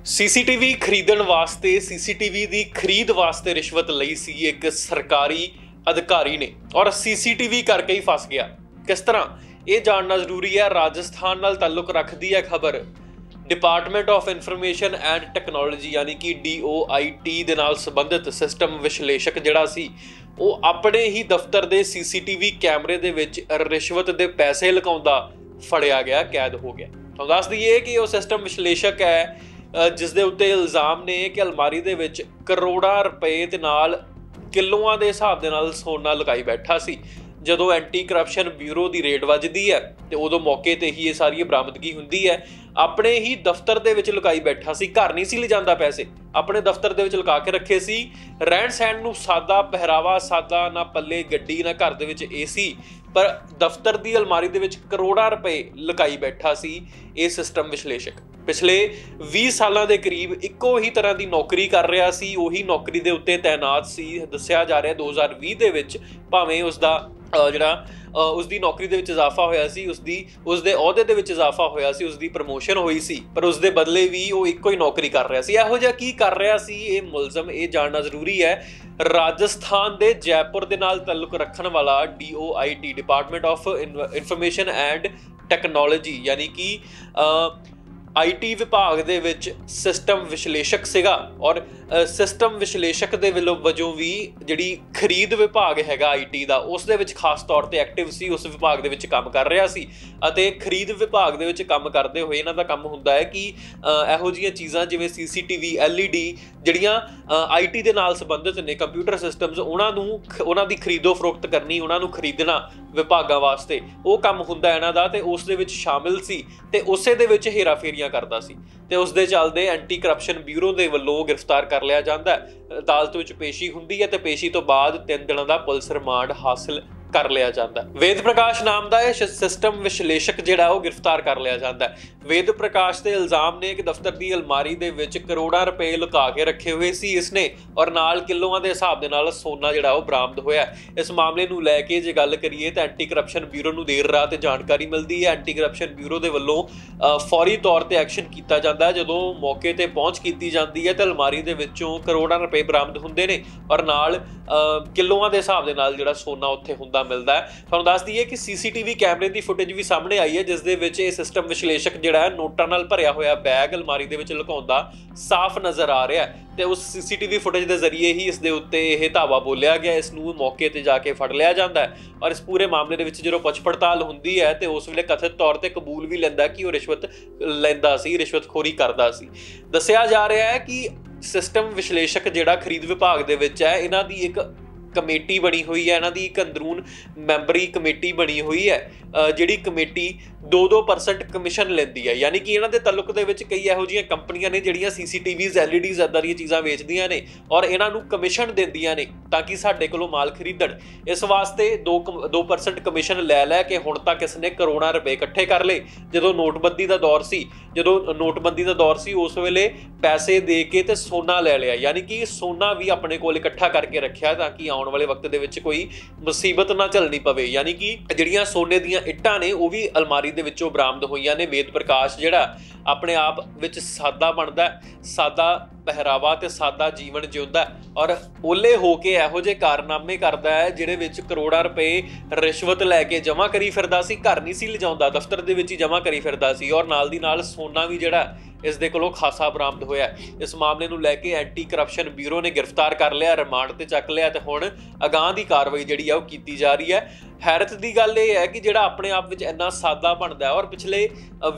CCTV खरीदण वास्ते CCTV की खरीद वास्ते रिश्वत लई सी एक सरकारी अधिकारी ने और सीसीटीवी करके ही फस गया। किस तरह ये जानना जरूरी है। राजस्थान नाल ताल्लुक रखती है खबर। Department of information and technology यानी कि DOIT दे नाल संबंधित सिस्टम विश्लेषक जिहड़ा सी वो अपने ही दफ्तर के सीसीटीवी कैमरे दे विच रिश्वत के पैसे लुकाउंदा फड़िया गया, कैद हो गया। तो दस दईए कि वो सिस्टम विश्लेषक है जिस दे उत्ते इल्जाम ने कि अलमारी दे विच करोड़ां रुपए ते नाल किलोआं दे हिसाब दे नाल सोना लुकाई बैठा सी। जदों एंटी करप्शन ब्यूरो की रेड वजदी है तो उदों मौके ते ही ये सारी बरामदगी हुंदी है। अपने ही दफ्तर दे विच लुकाई बैठा सी, घर नहीं सी ले जांदा पैसे, अपने दफ्तर दे विच लुका के रखे सी। रहन सहन नूं सादा, पहरावा सादा, ना पल्ले गड्डी ना घर दे विच AC, पर दफ्तर की अलमारी दे विच करोड़ां रुपए लुकाई बैठा सी ये सिस्टम विश्लेषक। पिछले 20 सालों के करीब इक्को ही तरह की नौकरी कर रहा सी, उही नौकरी के उत्ते तैनात सी। दस्सिया जा रहा 2020 दे विच भावें उसका उसकी नौकरी दे विच इजाफा होया सी, उसदे अहुदे दे विच इजाफा होया सी, उसकी प्रमोशन हुई सी, पर उसदे बदले भी वो इक्को ही नौकरी कर रहा सी। इहो जिहा की कर रहा सी ये मुलजम, ये जानना जरूरी है। राजस्थान दे जयपुर दे नाल ताल्लुक रखण वाला DOIT department of information and technology यानी कि IT विभाग दे विच सिस्टम विश्लेषक सीगा और सिस्टम विश्लेषक दे वजों भी जिहड़ी खरीद विभाग हैगा IT दा उस दे विच खास तौर ते एक्टिव सी, उस विभाग दे विच काम कर रहा सी। अते खरीद विभाग दे विच काम करते हुए इन्हां दा काम हुंदा है कि इहो जिहियां चीज़ां जिवें CCTV LED जिहड़ियां IT दे नाल संबंधित ने कंप्यूटर सिस्टम्स उन्हां दी खरीदो फरोख्त करनी, उन्हां नूं खरीदना विभागां वास्ते वो काम हुंदा इन्हां दा। ते उस दे विच शामिल सी ते उसे दे विच हेरा फेरियां करदा सी ते उस दे चलदे एंटी करप्शन ब्यूरो दे वल्लों गिरफ्तार कर लिया जांदा है। अदालत विच पेशी हुंदी है ते पेशी तो बाद 3 दिनों का पुलिस रिमांड हासिल कर लिया जाता है। वेद प्रकाश नाम का यह सिस्टम विश्लेषक जिहड़ा वो गिरफ्तार कर लिया जाता है। वेद प्रकाश के इल्जाम ने कि दफ्तर की अलमारी दे विच करोड़ां रुपए लुका के रखे हुए सी इसने और नाल किलोआं दे हिसाब दे नाल सोना जिहड़ा वो बरामद होया। इस मामले नूं लैके जे गल करिए तो एंटी करप्शन ब्यूरो नूं देर रात जानकारी मिलती है। एंटी करप्शन ब्यूरो के वल्लों फौरी तौर पर एक्शन किया जाता है। जदों मौके ते पहुंच की जाती है तो अलमारी दे विचों करोड़ां रुपए बरामद हुंदे ने और नाल किलोआं दे हिसाब दे नाल जिहड़ा सोना उत्थे हुंदा मिलता है। तुहानूं दस दईए कि CCTV कैमरे की फुटेज भी सामने आई है जिस दे विच ये सिस्टम विश्लेषक जिहड़ा है नोटां नाल भरिया होया बैग अलमारी दे विच लुकाउंदा साफ नज़र आ रहा है। ते उस CCTV फुटेज के जरिए ही इस दे उत्ते यह धावा बोलिया गया, इसनूं मौके ते जाके फड़ लिया जाता है और इस पूरे मामले दे विच जदों पुछ पड़ताल हुंदी है तो उस वेले कथित तौर पर कबूल भी लैंदा कि वह रिश्वत लैंदा सी, रिश्वतखोरी करदा सी। दस्सिया जा रहा है कि सिस्टम विश्लेषक जिहड़ा खरीद विभाग दे विच है इन्हां दी एक कमेटी बनी हुई है, इन्हां दी एक अंदरून मैंबरी कमेटी बनी हुई है जिहड़ी कमेटी 2% कमीशन लैंदी है। यानी कि इन्हां दे तल्लुक दे विच कई इहो जिहियां कंपनियां ने जिहड़ियां CCTVs LEDs इदां दी चीज़ां वेचदियां ने और इन्हां नूं कमीशन दिंदियां ने ताकि साडे कोलों माल खरीदण। इस वास्ते 2% कमीशन लै के हुण तक इसने करोड़ां रुपए इकट्ठे कर ले। जदों नोटबंदी का दौर सी उस वेले पैसे दे के ते सोना लै लिया, यानी कि सोना भी अपने कोल इकट्ठा करके रखिया ताकि आउण वाले वक्त दे विच कोई मुसीबत ना झलनी पवे। यानी कि जिहड़ियां सोने दीयां इट्टां ने वो भी अलमारी दे विचों बरामद होईयां ने। वेद प्रकाश जिहड़ा अपने आप विच सादा बनदा, सादा पहरावा ते सादा जीवन जिउंदा और ओले होके इहो जिहे कारनामे करदा है जिहड़े विच करोड़ां रुपए रिश्वत लैके जमा करी फिरदा सी, घर नहीं सी लिजाउंदा, दफ्तर दे विच ही जमा करी फिरदा सी और नाल दी नाल सोना भी जिहड़ा इस दे कोलों खासा बरामद होया। इस मामले नूं लैके एंटी करप्शन ब्यूरो ने गिरफ्तार कर लिया, रिमांड ते चक लिया ते हुण अगांह दी कार्रवाई जिहड़ी आ ओह कीती जा रही है। हैरत की गल यह है कि जिहड़ा अपने आप विच इन्ना सादा बनदा है और पिछले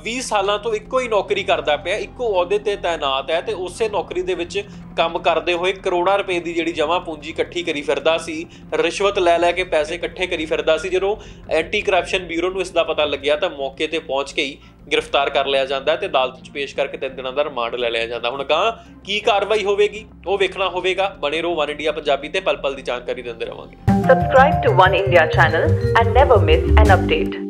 20 सालों तो इक्को ही नौकरी करदा पिया, इक्को अहुदे ते तैनात है ते उसे नौकरी दे विच काम करते हुए करोड़ां रुपए की जिहड़ी जमा पूंजी इकट्ठी करी फिरदा सी, रिश्वत लै के पैसे इकट्ठे करी फिरदा सी। जदों एंटी करप्शन ब्यूरो नूं इसदा पता लग्या तो मौके ते पहुंच के ही गिरफ्तार कर लिया जाता है ते अदालत च पेश करके 3 दिनों का रिमांड ले लिया जाता। हुण अगांह की कार्रवाई होवेगी वो वेखना होवेगा। बने रहो वन इंडिया पंजाबी ते पल पल की जानकारी दिंदे रहांगे। Subscribe to One India channel and never miss an update.